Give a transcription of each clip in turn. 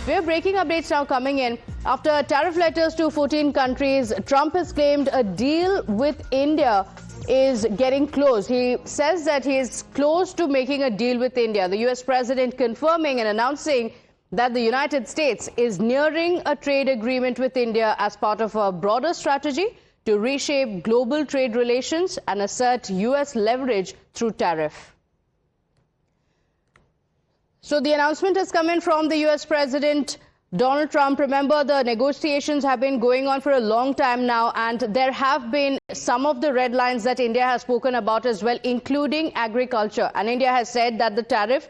We're breaking updates now coming in. After tariff letters to 14 countries, Trump has claimed a deal with India is getting close. He says that he is close to making a deal with India. The US president confirming and announcing that the United States is nearing a trade agreement with India as part of a broader strategy to reshape global trade relations and assert US leverage through tariff. So the announcement has come in from the US President Donald Trump. Remember, the negotiations have been going on for a long time now, and there have been some of the red lines that India has spoken about as well, including agriculture. And India has said that the tariff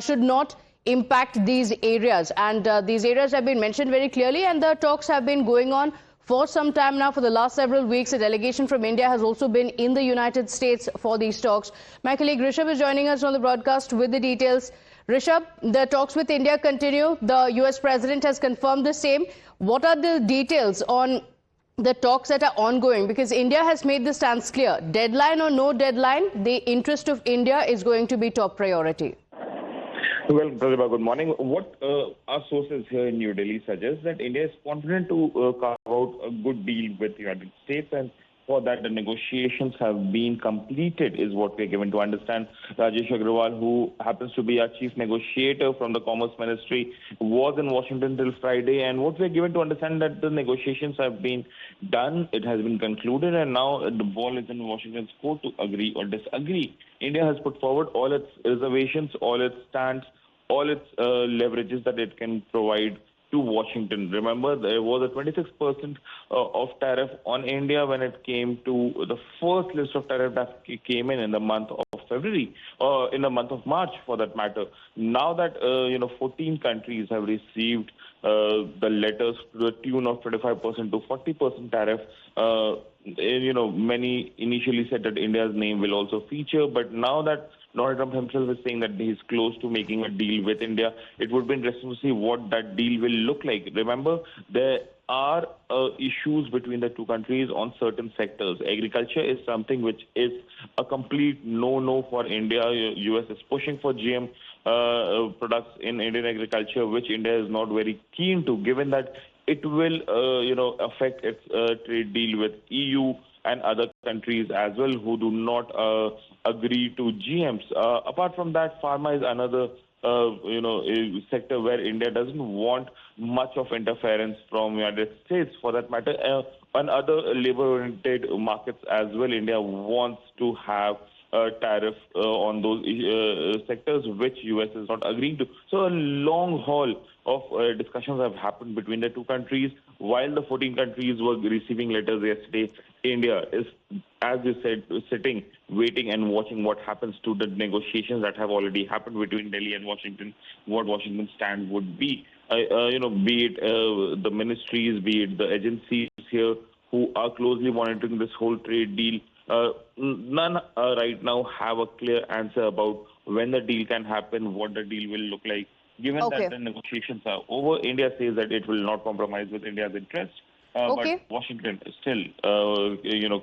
should not impact these areas. And these areas have been mentioned very clearly, and the talks have been going on for some time now. For the last several weeks, a delegation from India has also been in the United States for these talks. My colleague Rishabh is joining us on the broadcast with the details. Rishabh, the talks with India continue. The US president has confirmed the same. What are the details on the talks that are ongoing? Because India has made the stance clear. Deadline or no deadline, the interest of India is going to be top priority. Well, Pratibha, good morning. What our sources here in New Delhi suggest that India is confident to carve out a good deal with the United States, and for that the negotiations have been completed is what we are given to understand. Rajesh Agrawal, who happens to be our chief negotiator from the Commerce Ministry, was in Washington till Friday, and what we are given to understand that the negotiations have been done, it has been concluded, and now the ball is in Washington's court to agree or disagree. India has put forward all its reservations, all its stands, all its leverages that it can provide to Washington. Remember, there was a 26% of tariff on India when it came to the first list of tariff that came in the month of February, or in the month of March for that matter. Now that 14 countries have received the letters to the tune of 25% to 40% tariff, many initially said that India's name will also feature, but now that Donald Trump himself is saying that he's close to making a deal with India, it would be interesting to see what that deal will look like. Remember, there are issues between the two countries on certain sectors. Agriculture is something which is a complete no-no for India. US is pushing for GM products in Indian agriculture, which India is not very keen to, given that it will affect its trade deal with EU and other countries as well who do not agree to GMs. Apart from that, pharma is another a sector where India doesn't want much of interference from the United States. For that matter, on other labor-oriented markets as well, India wants to have a tariff on those sectors which US is not agreeing to. So a long haul of discussions have happened between the two countries. While the 14 countries were receiving letters yesterday, India is, as you said, sitting, waiting and watching what happens to the negotiations that have already happened between Delhi and Washington, what Washington's stand would be. Be it the ministries, be it the agencies here who are closely monitoring this whole trade deal, none right now have a clear answer about when the deal can happen, what the deal will look like. Given that the negotiations are over, India says that it will not compromise with India's interest. But Washington is still,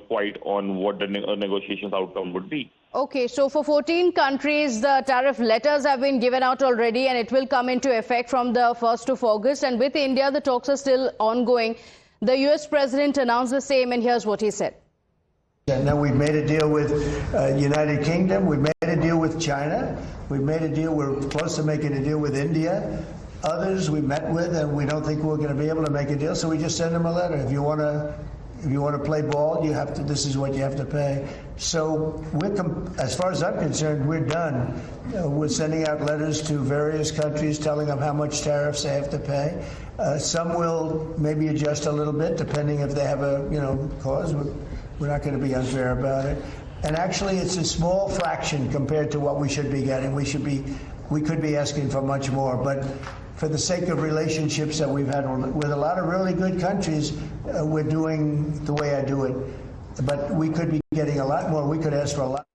quite on what the negotiations outcome would be. Okay, so for 14 countries, the tariff letters have been given out already, and it will come into effect from the 1st of August. And with India, the talks are still ongoing. The US president announced the same, and here's what he said. Now we've made a deal with United Kingdom, we've made a deal with China, we've made a deal, we're close to making a deal with India. Others we met with and we don't think we're going to be able to make a deal, so we just send them a letter. If you want to play ball, you have to, this is what you have to pay. So as far as I'm concerned, we're done. We're sending out letters to various countries telling them how much tariffs they have to pay. Some will maybe adjust a little bit depending if they have a cause. We're not going to be unfair about it. And actually, it's a small fraction compared to what we should be getting. We could be asking for much more. But for the sake of relationships that we've had with a lot of really good countries, we're doing the way I do it. But we could be getting a lot more. We could ask for a lot.